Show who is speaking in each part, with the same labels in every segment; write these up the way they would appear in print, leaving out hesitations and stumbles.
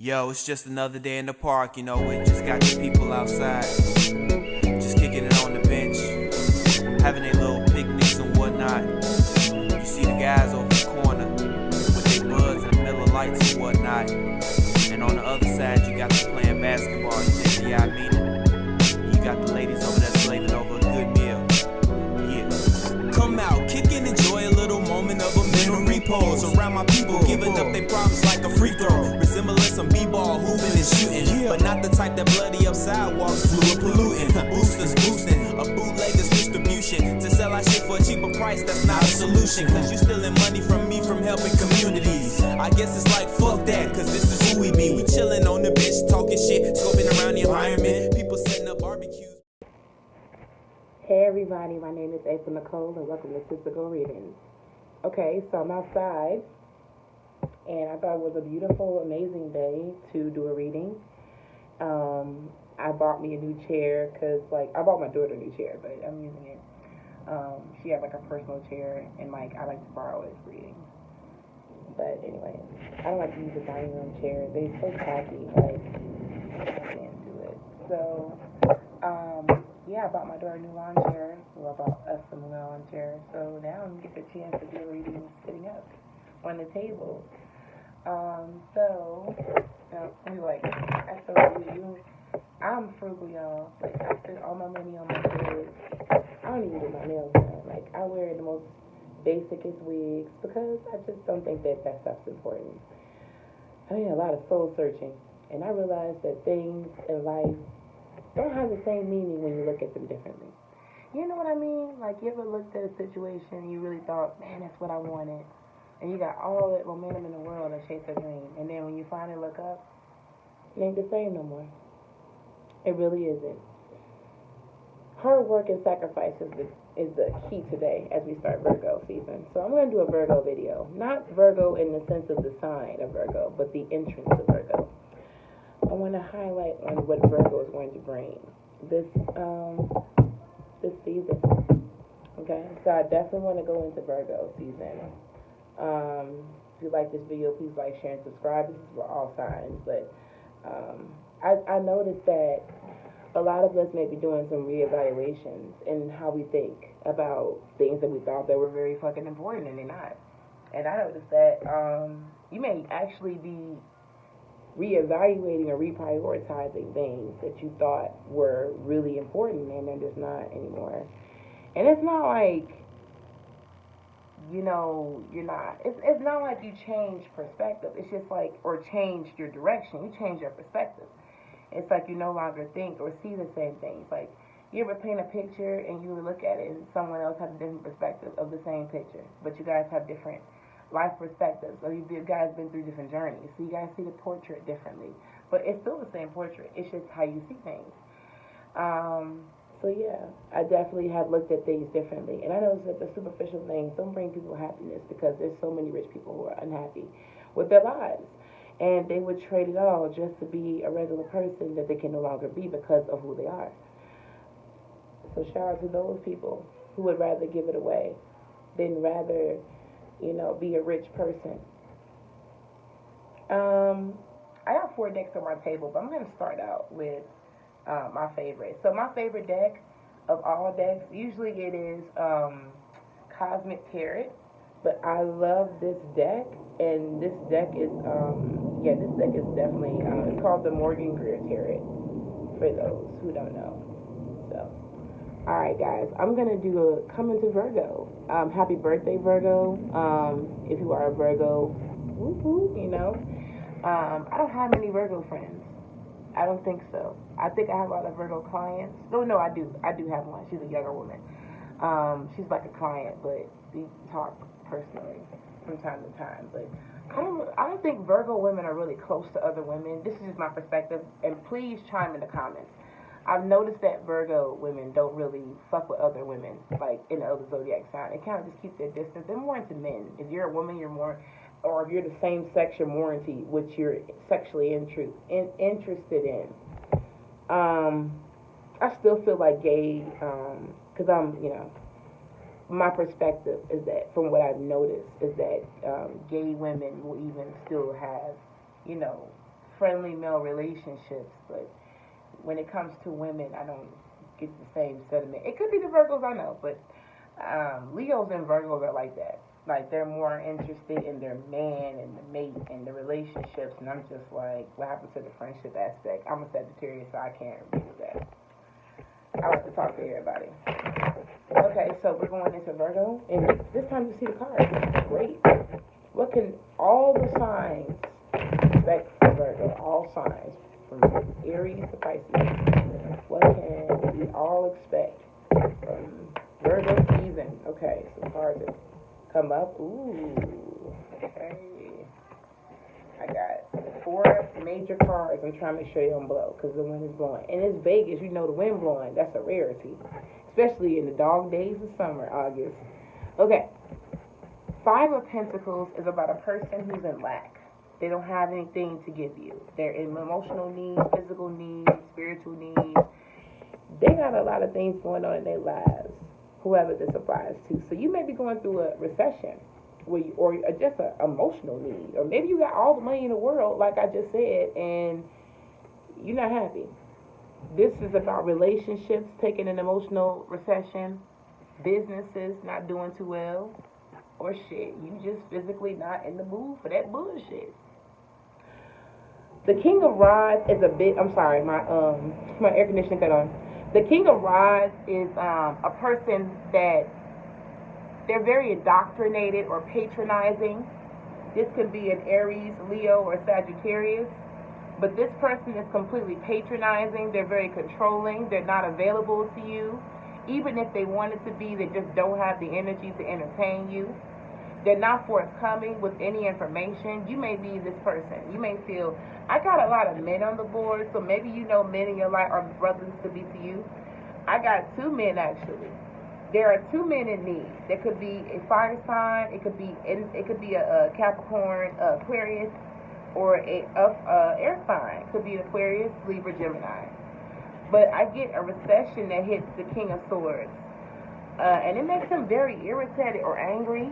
Speaker 1: Yo, it's just another day in the park, you know, we just got the people outside, just kicking it on the bench, having their little picnics and whatnot. You see the guys over the corner with their buds and Miller Lights and whatnot, and on the other side you got them playing basketball, you think the I mean it. You got the ladies over there slaving over a good meal. Yeah.
Speaker 2: Come out, kick and enjoy a little moment of a mental repose. Around my people, giving up their problems like a free throw. Resembling some b-ball, hooping and shooting, but not the type that bloody up sidewalks, fluid polluting. Boosters boosting, a bootlegger's distribution to sell our shit for a cheaper price. That's not a solution, cause you stealing money from me from helping communities. I guess it's like fuck that, cause this is who we be. We chilling on the bench, talking shit, scoping around the environment. People setting up barbecues.
Speaker 3: Hey everybody, my name is April Nicole and welcome to Sister Go Readings. Okay, so I'm outside and I thought it was a beautiful, amazing day to do a reading. I bought me a new chair because, I bought my daughter a new chair, but I'm using it. She had a personal chair and I like to borrow it for readings. But anyway, I don't like to use the dining room chair. They're so tacky, I can't do it. So, I bought my daughter a new lawn chair. Well, I bought us a new lawn chair. So now I'm get the chance to do a reading sitting up on the table. I told you, I'm frugal, y'all. I spend all my money on my kids. I don't even do my nails now. I wear the most basicest wigs because I just don't think that stuff's important. I mean, a lot of soul searching. And I realized that things in life don't have the same meaning when you look at them differently. You know what I mean? You ever looked at a situation and you really thought, man, that's what I wanted. And you got all that momentum in the world to chase a dream. And then when you finally look up, it ain't the same no more. It really isn't. Hard work and sacrifice is the key today as we start Virgo season. So I'm going to do a Virgo video. Not Virgo in the sense of the sign of Virgo, but the entrance of Virgo. I want to highlight on what Virgo is going to bring this season. Okay, so I definitely want to go into Virgo season. If you like this video, please like, share, and subscribe. This is for all signs, but I noticed that a lot of us may be doing some reevaluations in how we think about things that we thought that were very fucking important, and they're not. And I noticed that you may actually be reevaluating or reprioritizing things that you thought were really important and they're just not anymore. And it's not you're not. It's not like you change perspective. It's just or changed your direction. You change your perspective. It's you no longer think or see the same things. You ever paint a picture and you look at it and someone else has a different perspective of the same picture, but you guys have different life perspectives, or you guys been through different journeys, so you guys see the portrait differently, but it's still the same portrait. It's just how you see things. I definitely have looked at things differently, and I know that the superficial things don't bring people happiness because there's so many rich people who are unhappy with their lives, and they would trade it all just to be a regular person that they can no longer be because of who they are. So shout out to those people who would rather give it away than rather be a rich person. I have 4 decks on my table, but I'm going to start out with my favorite. So my favorite deck of all decks, usually it is Cosmic Tarot, but I love this deck, and this deck is, this deck is definitely, it's called the Morgan Greer Tarot, for those who don't know. So, alright guys, I'm going to do a coming to Virgo. Happy birthday, Virgo. If you are a Virgo, woo-hoo, I don't have many Virgo friends. I don't think so. I think I have a lot of Virgo clients. No, I do. I do have one. She's a younger woman. She's like a client, but we talk personally from time to time. But I don't think Virgo women are really close to other women. This is just my perspective, and please chime in the comments. I've noticed that Virgo women don't really fuck with other women, in the other zodiac sign. They kind of just keep their distance. They're more into men. If you're a woman, you're more, or if you're the same sex, you're more into what you're sexually interested in. I still feel like gay, because my perspective is that, from what I've noticed, is that gay women will even still have, friendly male relationships, but when it comes to women, I don't get the same sentiment. It could be the Virgos, I know, but Leos and Virgos are like that. Like, they're more interested in their man and the mate and the relationships, and I'm just like, what happened to the friendship aspect? I'm a Sagittarius, so I can't agree with that. I like to talk to everybody. Okay, so we're going into Virgo, and this time you see the cards. Great. What can all the signs expect from Virgo? All signs, from Aries to Pisces. What can we all expect from Virgo season? Okay, some cards have come up. Ooh, okay. I got 4 major cards. I'm trying to make sure they don't blow because the wind is blowing. And it's Vegas, you know the wind blowing. That's a rarity, especially in the dog days of summer, August. Okay. 5 of Pentacles is about a person who's in lack. They don't have anything to give you. They're in emotional needs, physical needs, spiritual needs. They got a lot of things going on in their lives, whoever this applies to. So you may be going through a recession or just an emotional need. Or maybe you got all the money in the world, like I just said, and you're not happy. This is about relationships taking an emotional recession, businesses not doing too well, or shit, you just physically not in the mood for that bullshit. The King of Rods is a bit, I'm sorry, my air conditioning cut on. The King of Rods is a person that they're very indoctrinated or patronizing. This could be an Aries, Leo, or Sagittarius. But this person is completely patronizing. They're very controlling. They're not available to you. Even if they wanted to be, they just don't have the energy to entertain you. They're not forthcoming with any information. You may be this person. You may feel, I got a lot of men on the board, so maybe you know men in your life are brothers to be to you. I got 2 men, actually. There are 2 men in need. There could be a fire sign. It could be a Capricorn, Aquarius, or a air sign. It could be Aquarius, Libra, Gemini. But I get a recession that hits the King of Swords. And it makes him very irritated or angry.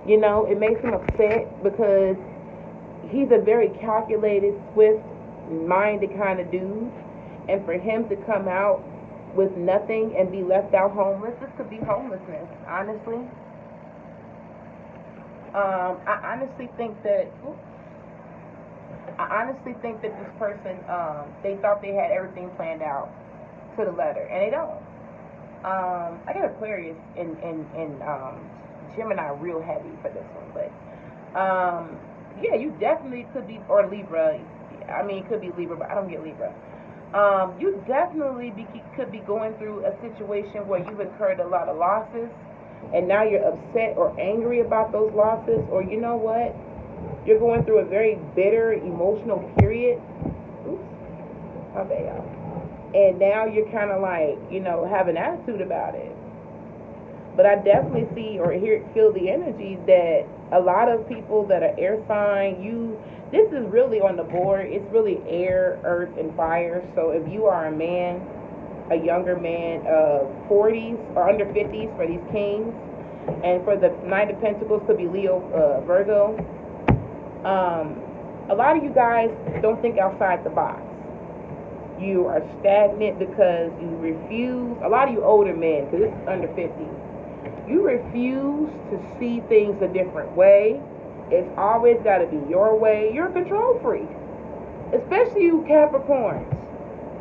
Speaker 3: You know, it makes him upset because he's a very calculated, swift-minded kind of dude. And for him to come out with nothing and be left out homeless, this could be homelessness, honestly. I honestly think that this person, they thought they had everything planned out to the letter, and they don't. I got Aquarius and Gemini real heavy for this one, but yeah, you definitely could be, or Libra. I mean, it could be Libra, but I don't get Libra. You definitely could be going through a situation where you've incurred a lot of losses, and now you're upset or angry about those losses, or you know what? You're going through a very bitter, emotional period. Oops, my bad. And now you're kind of like, you know, have an attitude about it. But I definitely see or feel the energy that a lot of people that are air sign, this is really on the board. It's really air, earth, and fire. So if you are a man, a younger man of 40s or under 50s for these kings, and for the Knight of Pentacles could be Leo, Virgo. A lot of you guys don't think outside the box. You are stagnant because you refuse. A lot of you older men, because this is under 50, you refuse to see things a different way. It's always got to be your way. You're a control freak. Especially you Capricorns.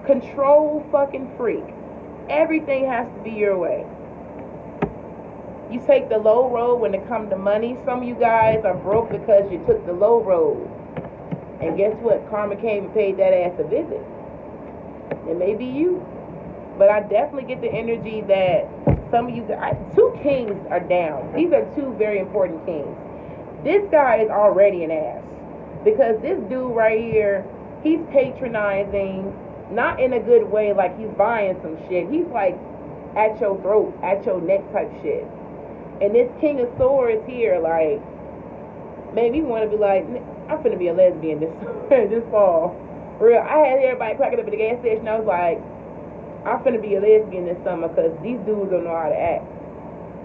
Speaker 3: Control fucking freak. Everything has to be your way. You take the low road when it comes to money. Some of you guys are broke because you took the low road. And guess what? Karma came and paid that ass a visit. It may be you. But I definitely get the energy that some of you guys, 2 kings are down. These are 2 very important kings. This guy is already an ass. Because this dude right here, he's patronizing, not in a good way like he's buying some shit. He's like at your throat, at your neck type shit. And this King of Swords here, like, made me want to be like, I'm finna be a lesbian this fall. Real, I had everybody cracking up at the gas station. I was like, I'm finna be a lesbian this summer because these dudes don't know how to act.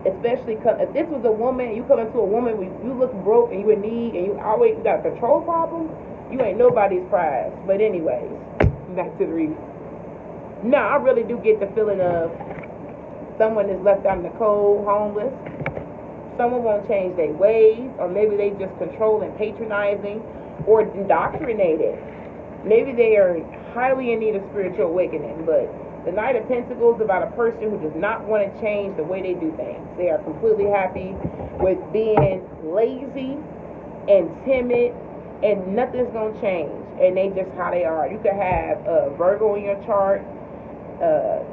Speaker 3: Especially if this was a woman, you come into a woman, you look broke and you in need, and you got a control problem, You ain't nobody's prize. But anyways, back to the reading. Now, I really do get the feeling of someone is left out in the cold, homeless. Someone won't change their ways, or maybe they just control and patronizing or indoctrinated. Maybe they are highly in need of spiritual awakening, but the Knight of Pentacles is about a person who does not want to change the way they do things. They are completely happy with being lazy and timid, and nothing's going to change, and they just how they are. You could have Virgo in your chart,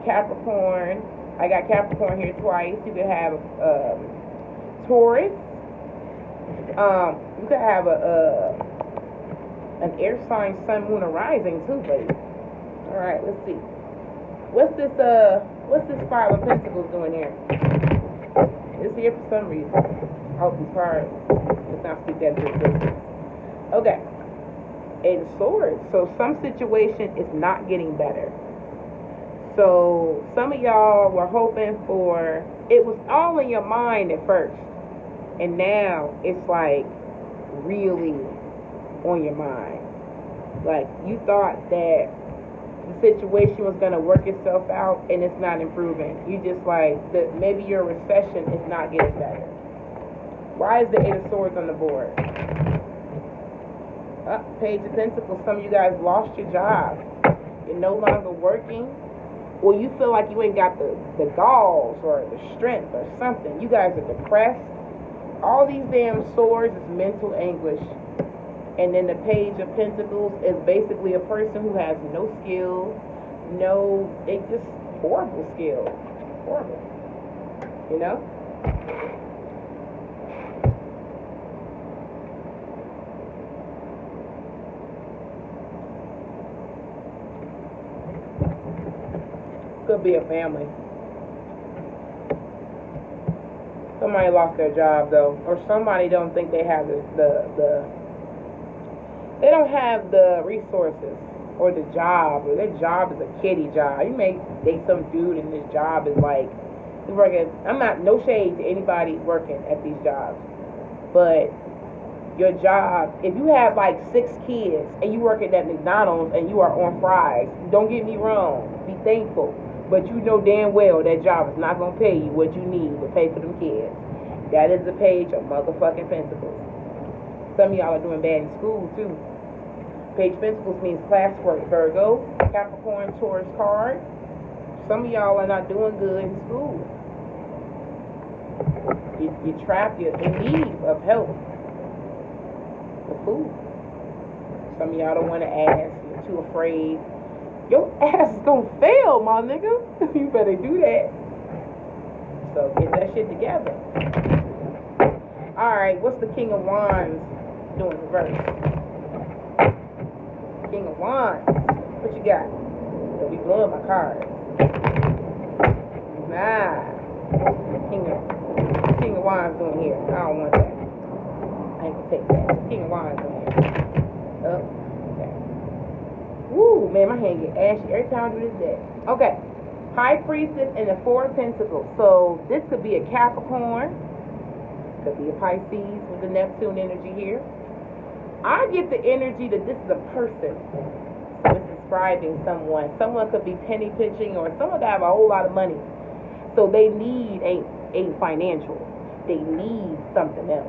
Speaker 3: Capricorn. I got Capricorn here twice. You could have Taurus. You could have an air sign, sun, moon, or rising too, baby. All right, let's see. What's this Five of Pentacles doing here? It's here for some reason. I hope these cards does not speak that to existence. Okay. And Swords. So some situation is not getting better. So some of y'all were hoping for, it was all in your mind at first, and now it's like really on your mind. Like you thought that the situation was going to work itself out, and it's not improving. You just like that maybe your recession is not getting better. Why is the Eight of Swords on the board? Page of Pentacles. Some of you guys lost your job. You're no longer working. Or you feel like you ain't got the galls or the strength or something. You guys are depressed. All these damn swords is mental anguish. And then the Page of Pentacles is basically a person who has no skills, they just horrible skills. Horrible. You know? Could be a family. Somebody lost their job though, or somebody don't think they have they don't have the resources or the job, or their job is a kiddie job. You may date some dude and this job is like, he's working. I'm not no shade to anybody working at these jobs, but your job, if you have like 6 kids and you work at that McDonald's and you are on fries, don't get me wrong, be thankful. But you know damn well that job is not going to pay you what you need to pay for them kids. That is the Page of motherfucking Pentacles. Some of y'all are doing bad in school, too. Page of Pentacles means classwork. Virgo, Capricorn, Taurus card. Some of y'all are not doing good in school. You're trapped. You're in need of help. For food. Some of y'all don't want to ask. You're too afraid. Your ass is gonna fail, my nigga. You better do that. So get that shit together. Alright, what's the King of Wands doing reverse? King of Wands. What you got? So we blowing my cards. Nah. King of Wands doing here. I don't want that. I ain't gonna take that. King of Wands doing here. Up. Woo, man, my hand get ashy every time I do this deck. Okay. High Priestess and the Four of Pentacles. So this could be a Capricorn. Could be a Pisces with the Neptune energy here. I get the energy that this is a person. So it's describing someone. Someone could be penny pinching, or someone could have a whole lot of money. So they need ain't financial. They need something else.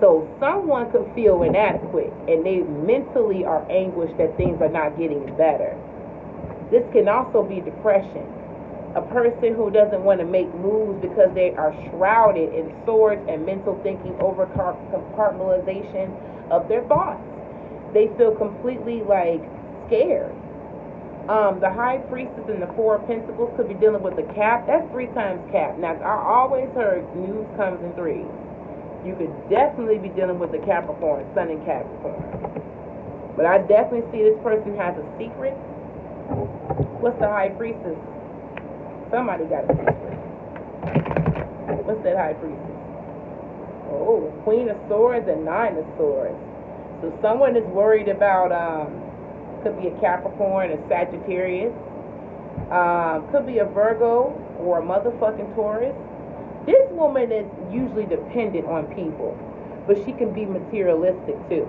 Speaker 3: So someone could feel inadequate, and they mentally are anguished that things are not getting better. This can also be depression. A person who doesn't want to make moves because they are shrouded in swords and mental thinking over compartmentalization of their thoughts. They feel completely like scared. The High Priestess and the Four of Pentacles could be dealing with the Cap. That's 3 times Cap. Now, I always heard news comes in 3s. You could definitely be dealing with the Capricorn, Sun in Capricorn. But I definitely see this person has a secret. What's the High Priestess? Somebody got a secret. What's that High Priestess? Oh, Queen of Swords and 9 of Swords. So someone is worried about, could be a Capricorn, a Sagittarius. Could be a Virgo or a motherfucking Taurus. This woman is usually dependent on people, but she can be materialistic too.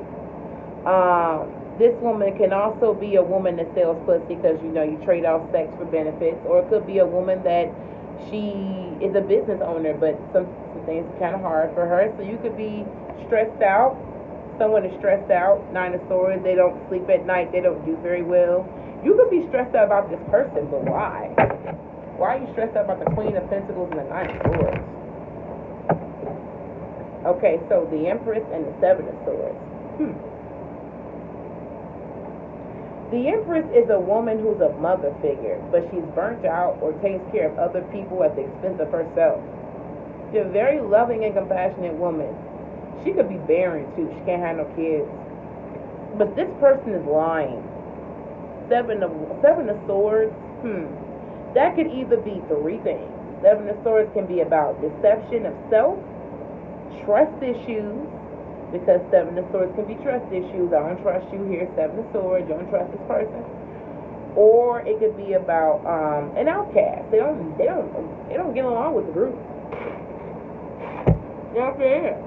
Speaker 3: This woman can also be a woman that sells pussy because, you know, you trade off sex for benefits. Or it could be a woman that she is a business owner, but some things are kind of hard for her. So you could be stressed out. Someone is stressed out. Nine of Swords, they don't sleep at night. They don't do very well. You could be stressed out about this person, but why? Why are you stressed out about the Queen of Pentacles and the Nine of Swords? Okay, so the Empress and the Seven of Swords. The Empress is a woman who's a mother figure, but she's burnt out or takes care of other people at the expense of herself. She's a very loving and compassionate woman. She could be barren too. She can't have no kids. But this person is lying. Seven of Swords. That could either be three things. Seven of Swords can be about deception of self, trust issues, because Seven of Swords can be trust issues. I don't trust you here, Seven of Swords. You don't trust this person. Or it could be about an outcast. They don't get along with the group. You know what I'm saying?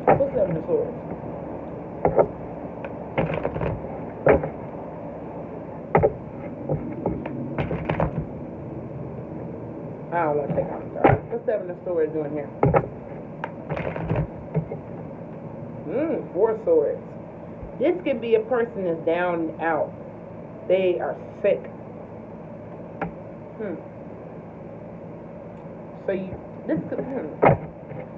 Speaker 3: What's Seven of Swords? I don't want to take out the card. What's Seven of Swords doing here? Four of Swords. This could be a person that's down and out. They are sick. So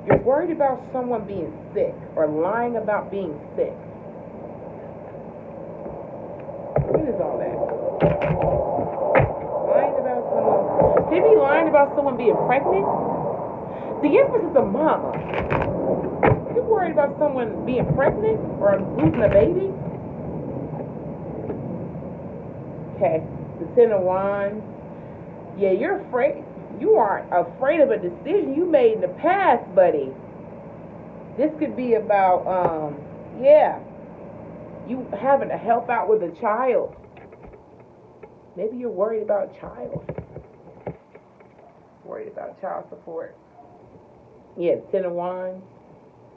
Speaker 3: you're worried about someone being sick or lying about being sick. What is all that? Lying about someone. Could be lying about someone being pregnant. The Empress is a mama. You worried about someone being pregnant or losing a baby? Okay, the Ten of Wands. Yeah, you're afraid. You are afraid of a decision you made in the past, buddy. This could be about, you having to help out with a child. Maybe you're worried about child. Worried about child support. Yeah, Ten of Wands,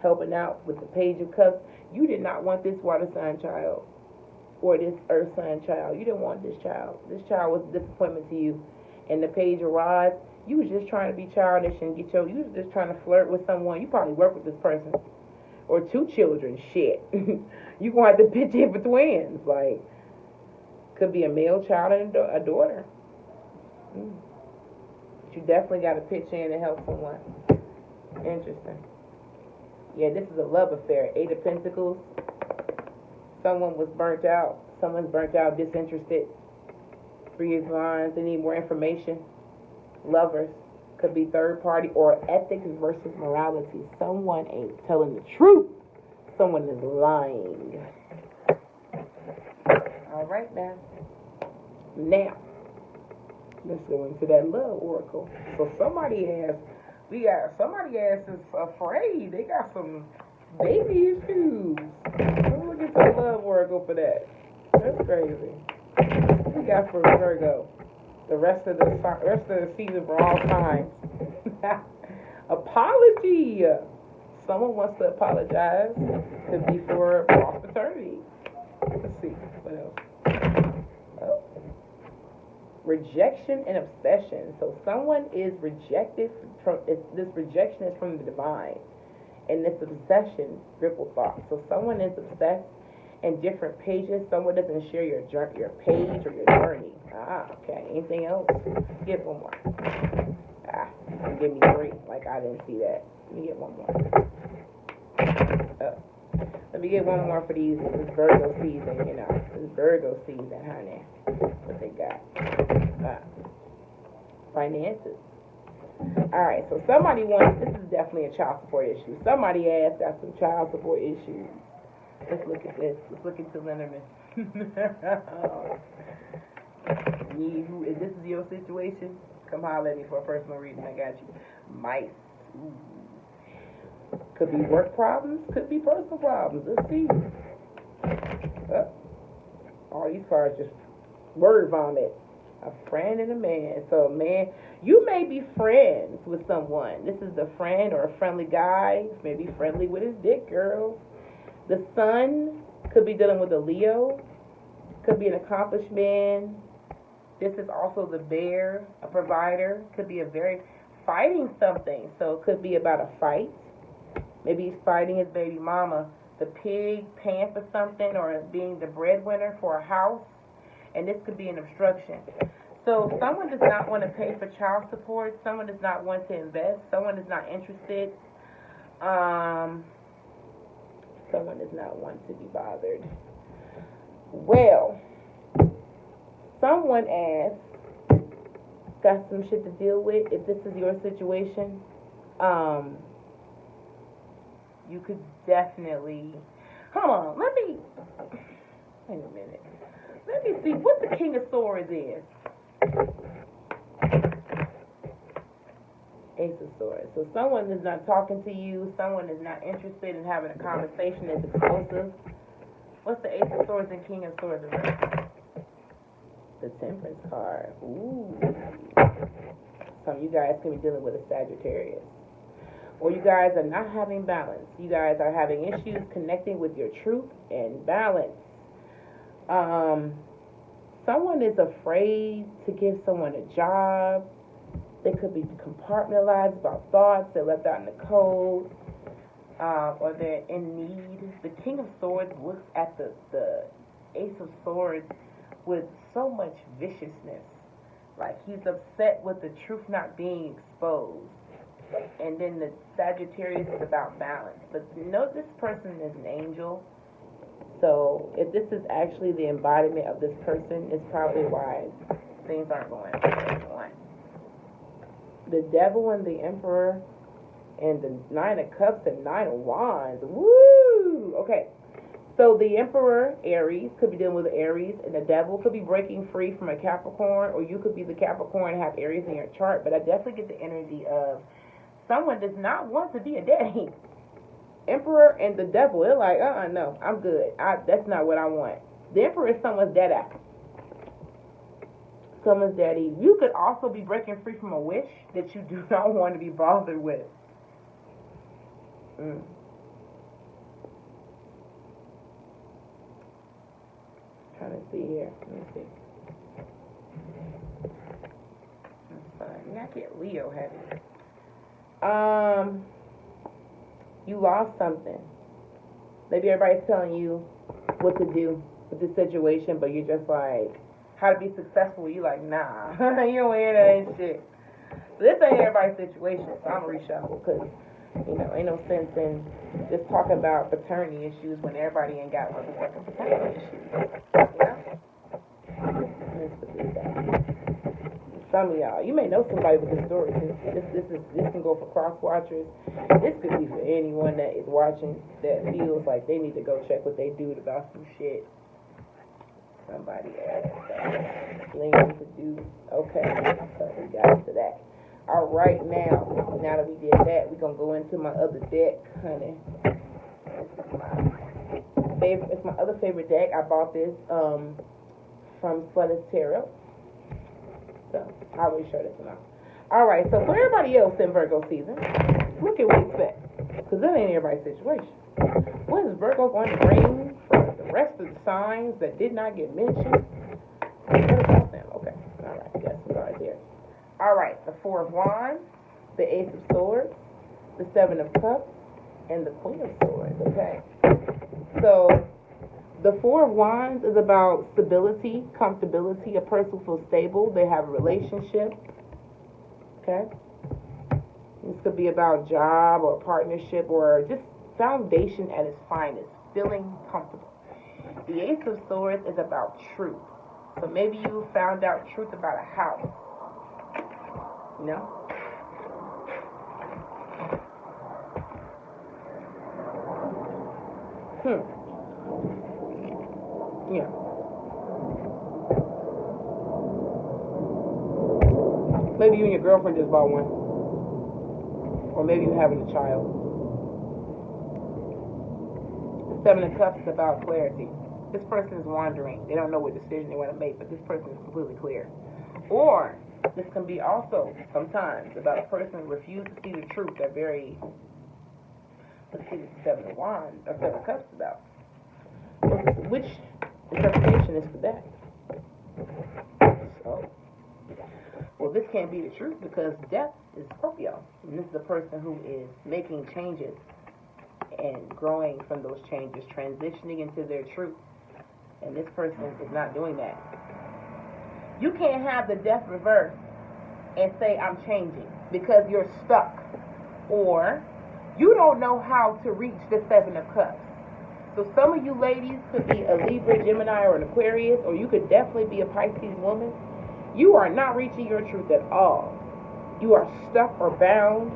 Speaker 3: helping out with the Page of Cups. You did not want this water sign child or this earth sign child. You didn't want this child. This child was a disappointment to you. And the Page of Rods, you was just trying to be childish and you was just trying to flirt with someone. You probably work with this person. Or two children, shit. You gonna have to pitch in for twins. Like, could be a male child and a daughter. But you definitely got to pitch in and help someone. Interesting. Yeah, this is a love affair. Eight of Pentacles. Someone was burnt out. Someone's burnt out, disinterested. Three of Wands, they need more information. Lovers, could be third party or ethics versus morality. Someone ain't telling the truth. Someone is lying. All right now. Now, let's go into that love oracle. So somebody is afraid. They got some baby issues. Let's look at the love oracle for that. That's crazy. We got for Virgo. The rest of the season for all signs. Apology. Someone wants to apologize. Could be for false paternity. Let's see. What else? Oh. Rejection and obsession. So someone is rejected from this rejection is from the divine. And this obsession, ripple thought. So someone is obsessed in different pages. Someone doesn't share your page or your journey. Okay. Anything else? Give one more. Give me three. Like I didn't see that. Let me get one more. Let me get one more for this Virgo season, This Virgo season, honey. What they got? Finances. Alright, so somebody wants, this is definitely a child support issue. Somebody got some child support issues. Let's look at this. Let's look into Linderman. If this is your situation, come holler at me for a personal reading. I got you. Mice. Ooh. Could be work problems, could be personal problems. Let's see. All these cards just word vomit. A friend and a man. So, man, you may be friends with someone. This is the friend or a friendly guy. Maybe friendly with his dick, girl. The sun could be dealing with a Leo. Could be an accomplished man. This is also the bear, a provider. Could be a very fighting something. So it could be about a fight. Maybe he's fighting his baby mama. The pig paying for something or being the breadwinner for a house. And this could be an obstruction. So someone does not want to pay for child support. Someone does not want to invest. Someone is not interested. Someone does not want to be bothered. Well, someone asked, got some shit to deal with. If this is your situation, you could definitely, hold on, wait a minute. Let me see what the King of Swords is. Ace of Swords. So someone is not talking to you. Someone is not interested in having a conversation that's explosive. What's the Ace of Swords and King of Swords about? The Temperance card. Ooh. Some of you guys can be dealing with a Sagittarius. Or you guys are not having balance. You guys are having issues connecting with your truth and balance. Someone is afraid to give someone a job. They could be compartmentalized about thoughts. They're left out in the cold. Or they're in need. The King of Swords looks at the Ace of Swords with so much viciousness. Like he's upset with the truth not being exposed. And then the Sagittarius is about balance. But know this person is an angel. So if this is actually the embodiment of this person, it's probably why things aren't going on. The Devil and the Emperor and the Nine of Cups and Nine of Wands. Woo! Okay. So the Emperor, Aries, could be dealing with Aries, and the Devil could be breaking free from a Capricorn, or you could be the Capricorn and have Aries in your chart. But I definitely get the energy of someone does not want to be a daddy. Emperor and the Devil, they're like, no, I'm good. That's not what I want. The Emperor is someone's daddy. Someone's daddy. You could also be breaking free from a wish that you do not want to be bothered with. Trying to see here. Let me see. That's fine. Not get Leo heavy. You lost something. Maybe everybody's telling you what to do with the situation, but you're just like, how to be successful. You like, nah, you don't hear that shit. So this ain't everybody's situation, so I'm gonna reshuffle because, ain't no sense in just talking about paternity issues when everybody ain't got motherfucking paternity issues. Let's put this down. Some of y'all, you may know somebody with this story too. This can go for cross watchers. This could be for anyone that is watching that feels like they need to go check what they do about some shit. Somebody else leaning to do. Okay, so we got to that. All right, now that we did that, we're gonna go into my other deck, honey. It's my other favorite deck. I bought this from Slutter's Tarot. So I always show this one off. Alright, so for everybody else in Virgo season, look at what you expect. Because that ain't everybody's situation. What is Virgo going to bring for the rest of the signs that did not get mentioned? What about them? Okay. Alright, got some cards here. Alright, the Four of Wands, the Ace of Swords, the Seven of Cups, and the Queen of Swords. Okay. So the Four of Wands is about stability, comfortability. A person feels stable. They have a relationship. Okay? This could be about job or partnership or just foundation at its finest, feeling comfortable. The Ace of Swords is about truth. So maybe you found out truth about a house. Yeah. Maybe you and your girlfriend just bought one. Or maybe you're having a child. The Seven of Cups is about clarity. this person is wandering. They don't know what decision they want to make, but this person is completely clear. Or this can be also sometimes about a person who refuses to see the truth. They're very, let's see what the Seven of Wands or Seven of Cups is about. Which interpretation is for that? So, well, this can't be the truth because Death is Scorpio. And this is a person who is making changes and growing from those changes, transitioning into their truth. And this person is not doing that. You can't have the Death reverse and say, I'm changing, because you're stuck. Or you don't know how to reach the Seven of Cups. So some of you ladies could be a Libra, Gemini, or an Aquarius, or you could definitely be a Pisces woman. You are not reaching your truth at all. You are stuck or bound.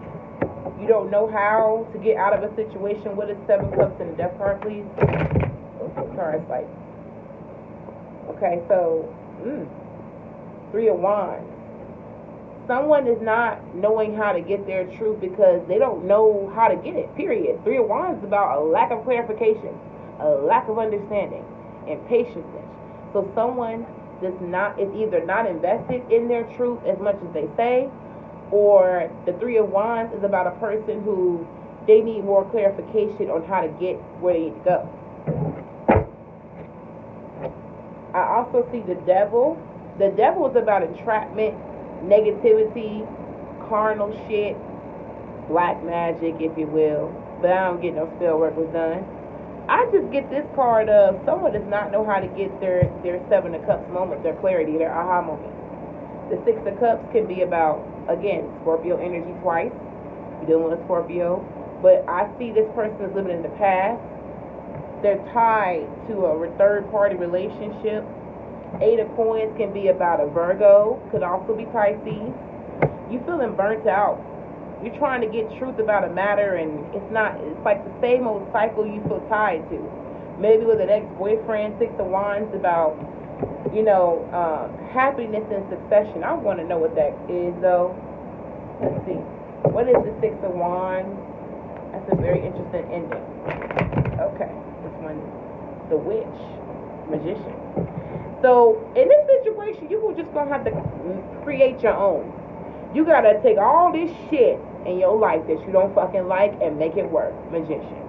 Speaker 3: You don't know how to get out of a situation. What is Seven of Cups in the Death card, please? Okay, sorry, like. Okay, so, Three of Wands. Someone is not knowing how to get their truth because they don't know how to get it, period. Three of Wands is about a lack of clarification, a lack of understanding, and patience. So someone is either not invested in their truth as much as they say, or the Three of Wands is about a person who they need more clarification on how to get where they need to go. I also see the Devil. The Devil is about entrapment, negativity, carnal shit, black magic, if you will. But I don't get no spell work was done. I just get this card of someone does not know how to get their Seven of Cups moment, their clarity, their aha moment. The Six of Cups can be about, again, Scorpio energy twice. You're dealing with a Scorpio. But I see this person is living in the past. They're tied to a third-party relationship. Eight of Coins can be about a Virgo, could also be Pisces. You feeling burnt out. You're trying to get truth about a matter, and it's like the same old cycle you feel tied to. Maybe with an ex-boyfriend, Six of Wands, about, happiness and succession. I want to know what that is, though. Let's see. What is the Six of Wands? That's a very interesting ending. Okay. This one, the Witch, Magician. So, in this situation, you were just going to have to create your own. You got to take all this shit in your life that you don't fucking like and make it work. Magician.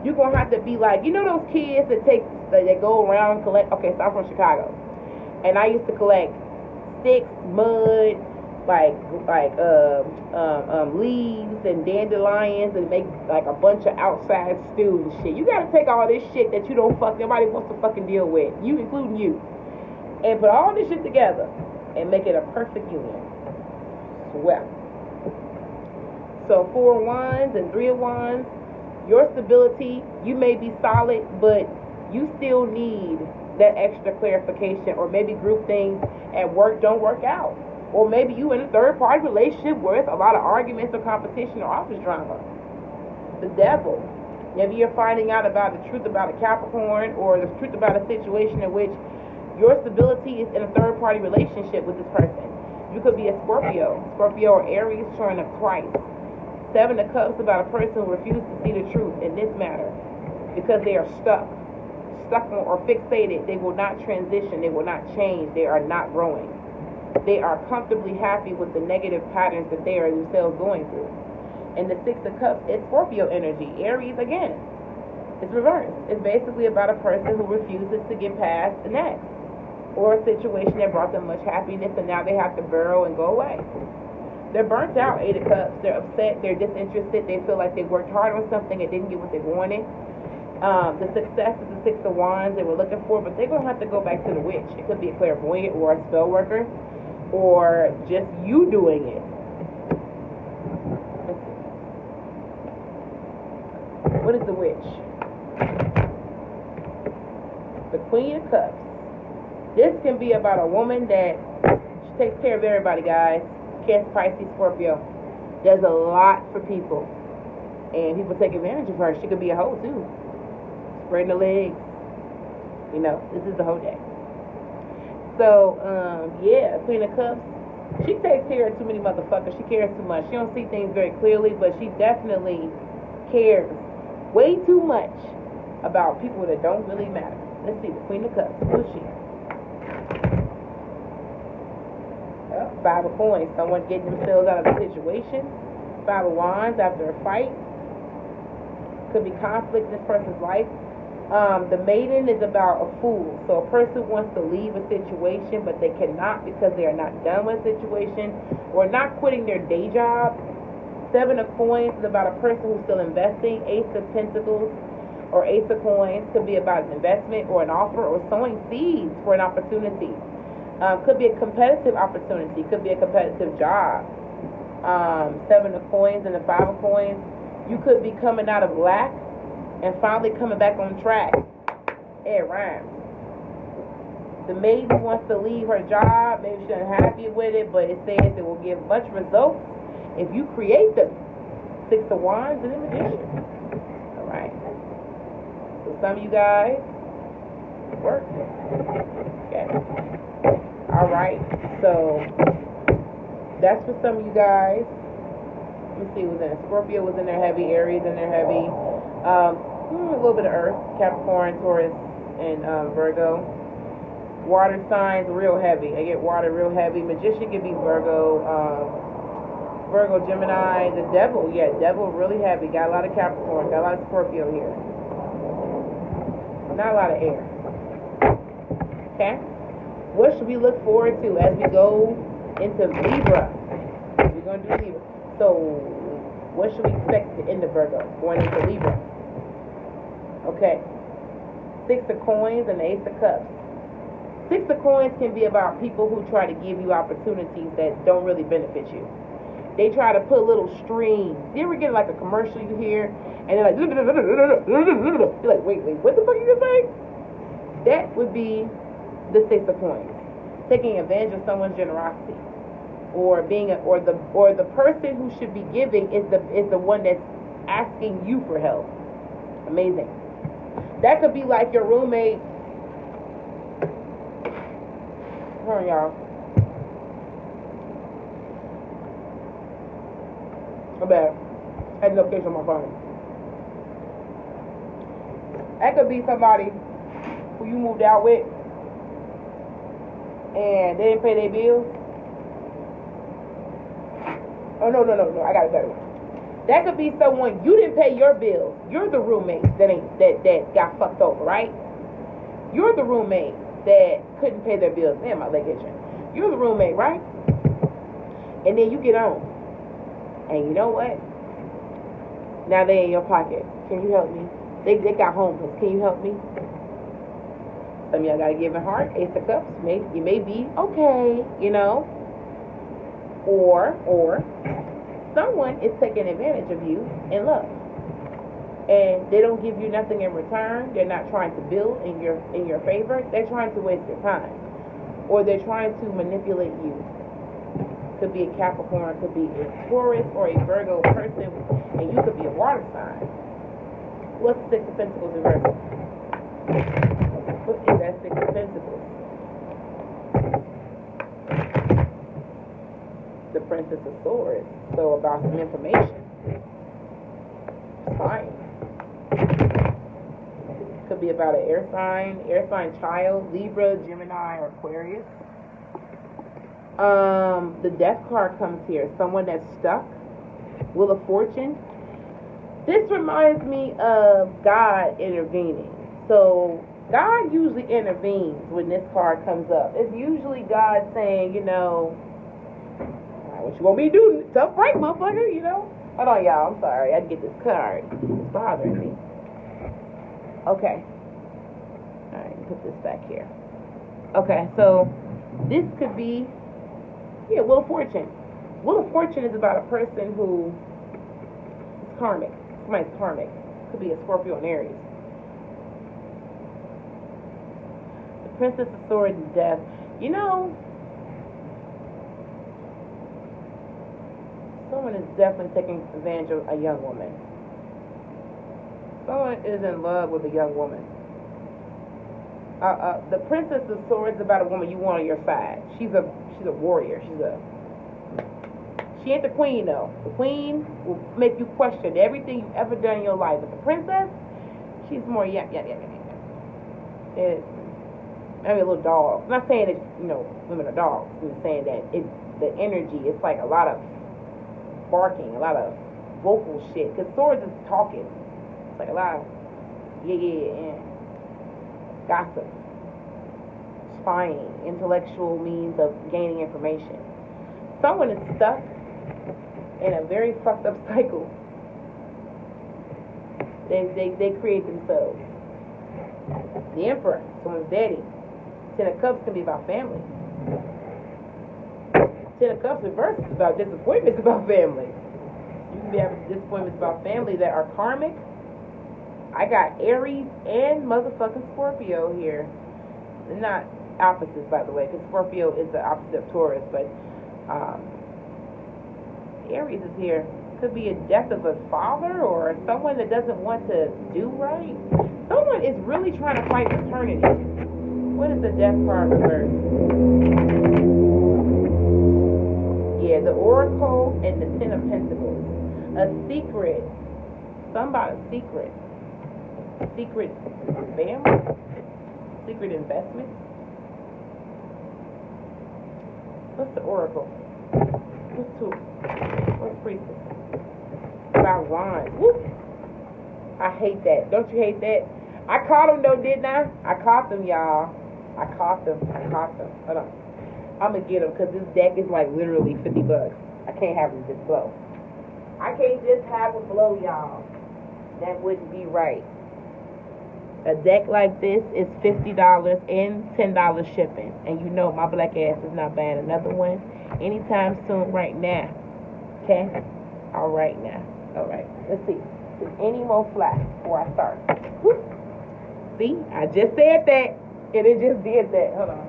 Speaker 3: You're going to have to be like, those kids that go around and collect. Okay, so I'm from Chicago. And I used to collect sticks, mud, leaves and dandelions and make like a bunch of outside stew and shit. You gotta take all this shit that nobody wants to fucking deal with, you including you, and put all this shit together and make it a perfect union. Well, so Four of Wands and Three of Wands, your stability, you may be solid, but you still need that extra clarification, or maybe group things at work don't work out. Or maybe you in a third-party relationship where it's a lot of arguments or competition or office drama. The Devil. Maybe you're finding out about the truth about a Capricorn, or the truth about a situation in which your stability is in a third-party relationship with this person. You could be a Scorpio or Aries showing a Christ. Seven of Cups about a person who refuses to see the truth in this matter because they are stuck on or fixated. They will not transition. They will not change. They are not growing. They are comfortably happy with the negative patterns that they are themselves going through. And the Six of Cups is Scorpio energy. Aries, again, it's reversed. It's basically about a person who refuses to get past the next, or a situation that brought them much happiness, and now they have to burrow and go away. They're burnt out, Eight of Cups. They're upset. They're disinterested. They feel like they worked hard on something and didn't get what they wanted. The success is the Six of Wands they were looking for, but they're going to have to go back to the Witch. It could be a clairvoyant or a spell worker, or just you doing it. What is the Witch? The Queen of Cups. This can be about a woman that she takes care of everybody, guys. Cancer, Pisces, Scorpio. Does a lot for people, and people take advantage of her. She could be a hoe too, spreading the legs. This is the whole day. So, Queen of Cups, she takes care of too many motherfuckers. She cares too much. She don't see things very clearly, but she definitely cares way too much about people that don't really matter. Let's see, the Queen of Cups. Who is she? Five of Coins. Someone getting themselves out of a situation. Five of Wands after a fight. Could be conflict in this person's life. The Maiden is about a fool. So a person wants to leave a situation, but they cannot because they are not done with a situation or not quitting their day job. Seven of Coins is about a person who's still investing. Ace of Pentacles or Ace of Coins could be about an investment or an offer or sowing seeds for an opportunity. Could be a competitive opportunity. Could be a competitive job. Seven of Coins and the Five of Coins. You could be coming out of lack and finally coming back on track. It rhymes. The Maiden wants to leave her job. Maybe she's unhappy with it, but it says it will give much results if you create them. Six of Wands and the Magician. All right. So some of you guys work. Okay. All right. So that's for some of you guys. Let me see. Was in Scorpio was in there heavy. Aries in there heavy. A little bit of Earth, Capricorn, Taurus, and Virgo. Water signs real heavy. I get water real heavy. Magician could be Virgo. Virgo, Gemini, the Devil. Yeah, Devil really heavy. Got a lot of Capricorn. Got a lot of Scorpio here. Not a lot of air. Okay. What should we look forward to as we go into Libra? We're going to do Libra. So, what should we expect at the end of Virgo going into Libra? Okay. Six of Coins and the Ace of Cups. Six of Coins can be about people who try to give you opportunities that don't really benefit you. They try to put little strings. You ever get like a commercial you hear and they're like, you're like, wait, what the fuck are you saying? That would be the Six of Coins. Taking advantage of someone's generosity. Or being or the person who should be giving is the one that's asking you for help. Amazing. That could be like your roommate. Hold on, y'all. I'm bad. I had a notification on my phone. That could be somebody who you moved out with and they didn't pay their bills. Oh, no. I got a better one. That could be someone you didn't pay your bills. You're the roommate that got fucked over, right? You're the roommate that couldn't pay their bills. Man, my leg itching. You're the roommate, right? And then you get on. And you know what? Now they in your pocket. Can you help me? They got homeless. Can you help me? Some of y'all got a giving heart. Ace of Cups. You may be okay, you know. Or someone is taking advantage of you in love. And they don't give you nothing in return. They're not trying to build in your favor. They're trying to waste your time. Or they're trying to manipulate you. Could be a Capricorn, could be a Taurus or a Virgo person, and you could be a water sign. What's the Six of Pentacles in Virgo? What is that Six of Pentacles? The Princess of Swords. So about some information. Fine. Could be about an air sign child, Libra, Gemini, or Aquarius. The Death card comes here. Someone that's stuck. Wheel of Fortune. This reminds me of God intervening. So God usually intervenes when this card comes up. It's usually God saying, you know, what you want me to do? Tough break, motherfucker, you know? Hold on, y'all. I'm sorry. I had to get this card. It's bothering me. Okay. Alright, put this back here. Okay, so this could be, Wheel of Fortune. Wheel of Fortune is about a person who is karmic. Somebody's karmic. Could be a Scorpio and Aries. The Princess of Swords and Death. You know, someone is definitely taking advantage of a young woman. Someone is in love with a young woman. The Princess of Swords is about a woman you want on your side. She's a warrior. She ain't the queen though. The queen will make you question everything you've ever done in your life. But the princess, She's more yeah. Maybe a little dog. I'm not saying that, women are dogs. I'm just saying that the energy, it's like a lot of barking, a lot of vocal shit. Because swords is talking. It's like a lot of and gossip, spying, intellectual means of gaining information. Someone is stuck in a very fucked up cycle. They create themselves. The Emperor, someone's daddy. Ten of Cups can be about family. Ten of Cups reverse is about disappointments about family. You can be having disappointments about family that are karmic. I got Aries and motherfucking Scorpio here. They're not opposites, by the way, because Scorpio is the opposite of Taurus, but Aries is here. Could be a death of a father or someone that doesn't want to do right. Someone is really trying to fight paternity. What is the death card reverse? Yeah, the Oracle and the Ten of Pentacles. A secret. Somebody's secret. Secret family? Secret investment? What's the Oracle? What's two? What's Priestess? About wands. Whoop. I hate that. Don't you hate that? I caught them though, didn't I? I caught them, y'all. I caught them. Hold on. I'm going to get them because this deck is like literally $50. I can't have them just blow. I can't just have them blow, y'all. That wouldn't be right. A deck like this is $50 and $10 shipping. And you know my black ass is not buying another one anytime soon right now. Okay? All right now. All right. Let's see. Is any more fly before I start? Whoop. See? I just said that. And it just did that. Hold on.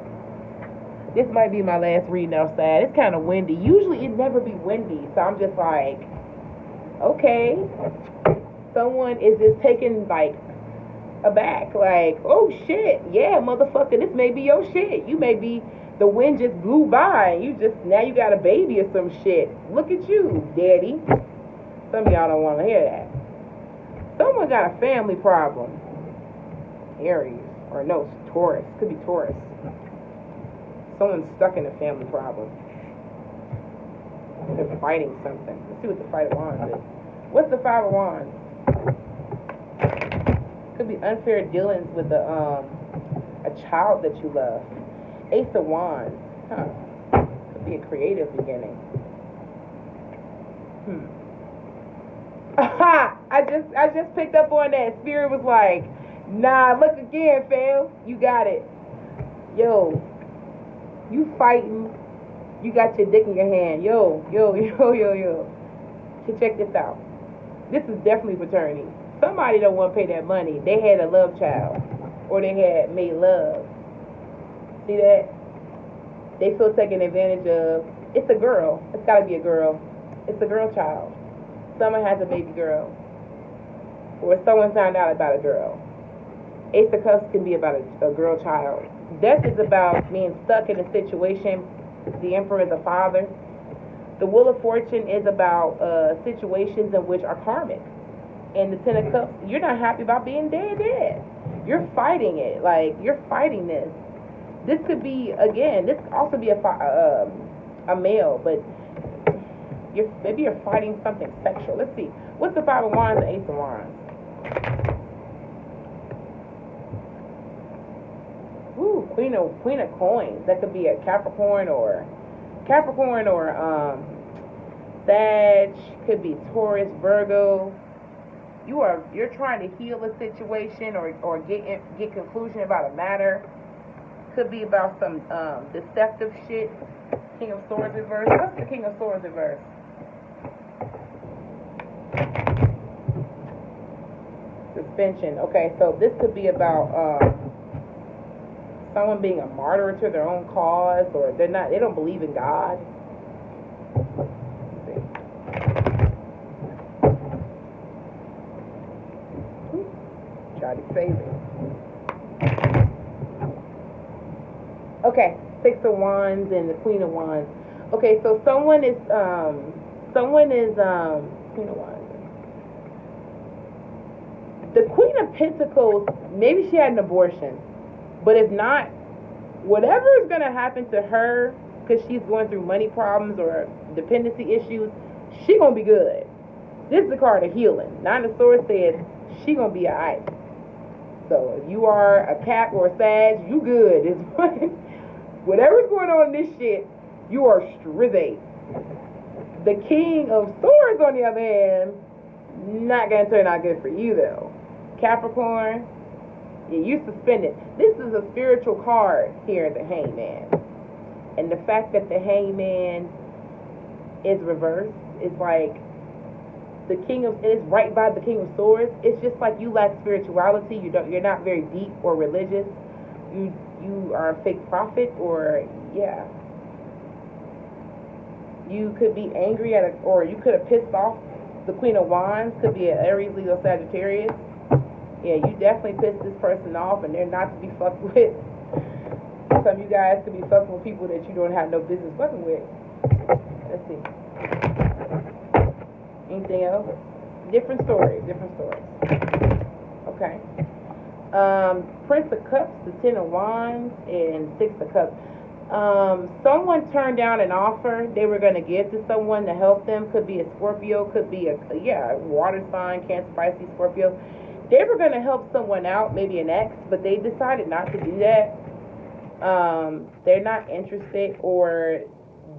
Speaker 3: This might be my last reading outside. It's kind of windy. Usually it never be windy. So I'm just like, okay. Someone is just taken like aback. Like, oh shit. Yeah, motherfucker. This may be your shit. You may be, the wind just blew by. And now you got a baby or some shit. Look at you, daddy. Some of y'all don't want to hear that. Someone got a family problem. Aries. Or no, Taurus. Could be Taurus. Someone's stuck in a family problem. They're fighting something. Let's see what the Five of Wands is. What's the Five of Wands? Could be unfair dealings with a child that you love. Ace of Wands. Huh. Could be a creative beginning. Aha! I just picked up on that. Spirit was like, nah, look again, fam. You got it. Yo, you fighting. You got your dick in your hand. Yo. So check this out. This is definitely paternity. Somebody don't want to pay that money. They had a love child. Or they had made love. See that? They feel taken advantage of. It's a girl. It's got to be a girl. It's a girl child. Someone has a baby girl. Or someone found out about a girl. Ace of Cups can be about a girl child. Death is about being stuck in a situation. The Emperor is a father. The Wheel of Fortune is about situations in which are karmic. And the Ten of Cups, you're not happy about being dead. You're fighting it. Like, you're fighting this. This could be, again, this could also be a male, but maybe you're fighting something sexual. Let's see. What's the Five of Wands and Ace of Wands? Ooh, Queen of Coins. That could be a Capricorn or Sag. Could be Taurus, Virgo. You're trying to heal a situation or get conclusion about a matter. Could be about some deceptive shit. King of Swords reverse. What's the King of Swords reverse? Suspension. Okay, so this could be about someone being a martyr to their own cause, or they don't believe in God. Let's see. Try to save it. Okay, Six of Wands and the Queen of Wands. Okay, so someone is Queen of Wands. The Queen of Pentacles, maybe she had an abortion. But if not, whatever is going to happen to her, because she's going through money problems or dependency issues, she going to be good. This is the card of healing. Nine of Swords said she going to be alright. So if you are a Cap or a Sag, you good. Whatever's going on in this shit, you are strizzy. The King of Swords, on the other hand, not going to turn out good for you, though. Capricorn, yeah, you're suspended. This is a spiritual card here, the Hangman. And the fact that the Hangman is reversed, it's like the King of, and it's right by the King of Swords. It's just like you lack spirituality. You're not very deep or religious. You are a fake prophet, or yeah. You could be angry or you could have pissed off the Queen of Wands. Could be an Aries, Leo, Sagittarius. Yeah, you definitely pissed this person off, and they're not to be fucked with. Some of you guys could be fucking with people that you don't have no business fucking with. Let's see. Anything else? Different stories. Okay. Prince of Cups, the Ten of Wands, and Six of Cups. Someone turned down an offer they were going to give to someone to help them. Could be a Scorpio, could be a water sign, Cancer, Pisces, Scorpio. They were going to help someone out, maybe an ex, but they decided not to do that. They're not interested, or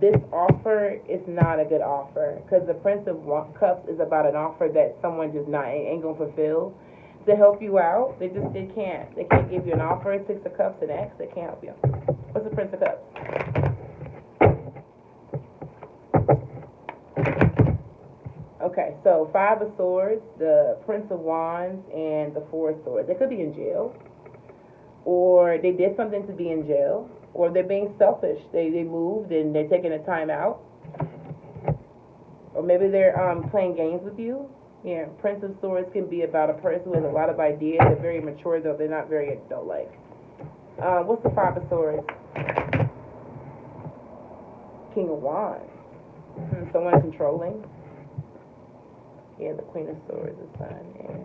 Speaker 3: this offer is not a good offer, because the Prince of Cups is about an offer that someone just ain't going to fulfill to help you out. They can't give you an offer. Six of Cups, an ex, they can't help you. What's the Prince of Cups? Okay, so Five of Swords, the Prince of Wands, and the Four of Swords. They could be in jail, or they did something to be in jail, or they're being selfish. They moved and they're taking a time out, or maybe they're playing games with you. Yeah, Prince of Swords can be about a person who has a lot of ideas. They're very mature, though they're not very adult-like. What's the Five of Swords? King of Wands. Someone controlling. Yeah, the Queen of Swords, the Sun, and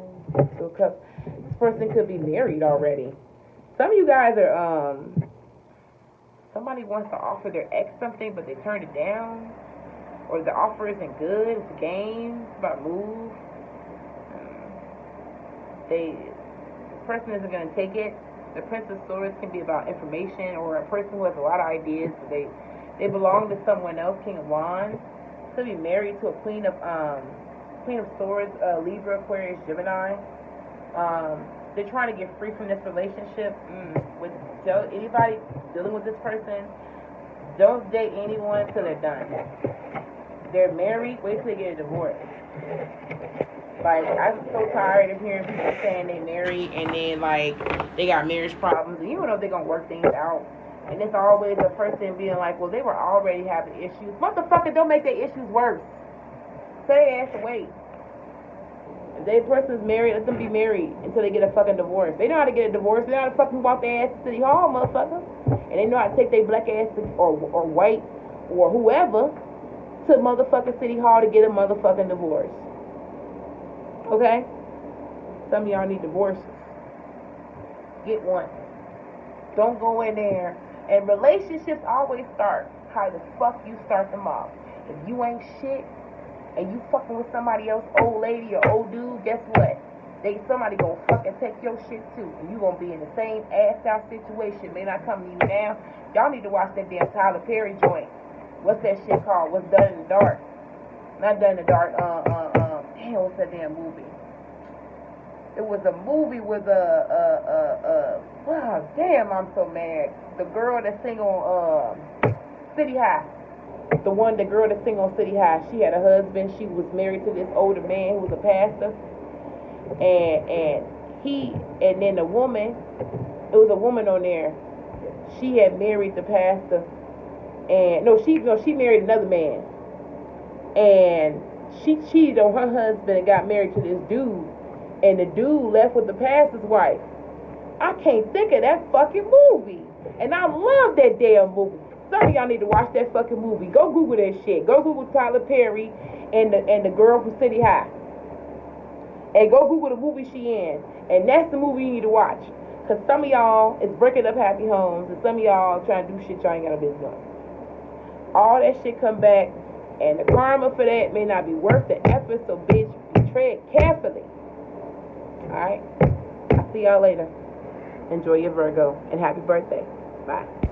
Speaker 3: Two of Cups. This person could be married already. Some of you guys are, somebody wants to offer their ex something, but they turned it down. Or the offer isn't good, it's a game, it's about move. This person isn't going to take it. The Prince of Swords can be about information, or a person who has a lot of ideas, but they belong to someone else. King of Wands. Could be married to a Queen of Swords, Libra, Aquarius, Gemini. They're trying to get free from this relationship. With anybody dealing with this person, don't date anyone till they're done. They're married, wait till they get a divorce. Like, I'm so tired of hearing people saying they married and then, like, they got marriage problems, and you don't know if they're going to work things out. And it's always a person being like, well, they were already having issues. Motherfucker, don't make their issues worse. Say their ass away. If that person's married, let them be married until they get a fucking divorce. They know how to get a divorce. They know how to fucking walk their ass to City Hall, motherfucker. And they know how to take their black ass or white or whoever to motherfucking City Hall to get a motherfucking divorce. Okay? Some of y'all need divorces. Get one. Don't go in there. And relationships always start how the fuck you start them off. If you ain't shit and you fucking with somebody else, old lady or old dude, guess what? Somebody gonna fucking take your shit too. And you gonna be in the same ass out situation. May not come to you now. Y'all need to watch that damn Tyler Perry joint. What's that shit called? What's Done in the Dark? Not Done in the Dark. Damn, what's that damn movie? It was a movie with wow, damn, I'm so mad. The girl that sing on City High. The girl that sing on City High. She had a husband. She was married to this older man who was a pastor. And then the woman, it was a woman on there. She had married the pastor. And she married another man. And she cheated on her husband and got married to this dude. And the dude left with the pastor's wife. I can't think of that fucking movie. And I love that damn movie. Some of y'all need to watch that fucking movie. Go Google that shit. Go Google Tyler Perry and the girl from City High. and go Google the movie she in. And that's the movie you need to watch. Because some of y'all is breaking up happy homes, and some of y'all trying to do shit y'all ain't got no business doing. All that shit come back, and the karma for that may not be worth the effort, so bitch, tread carefully. Alright? I'll see y'all later. Enjoy your Virgo, and happy birthday. Bye.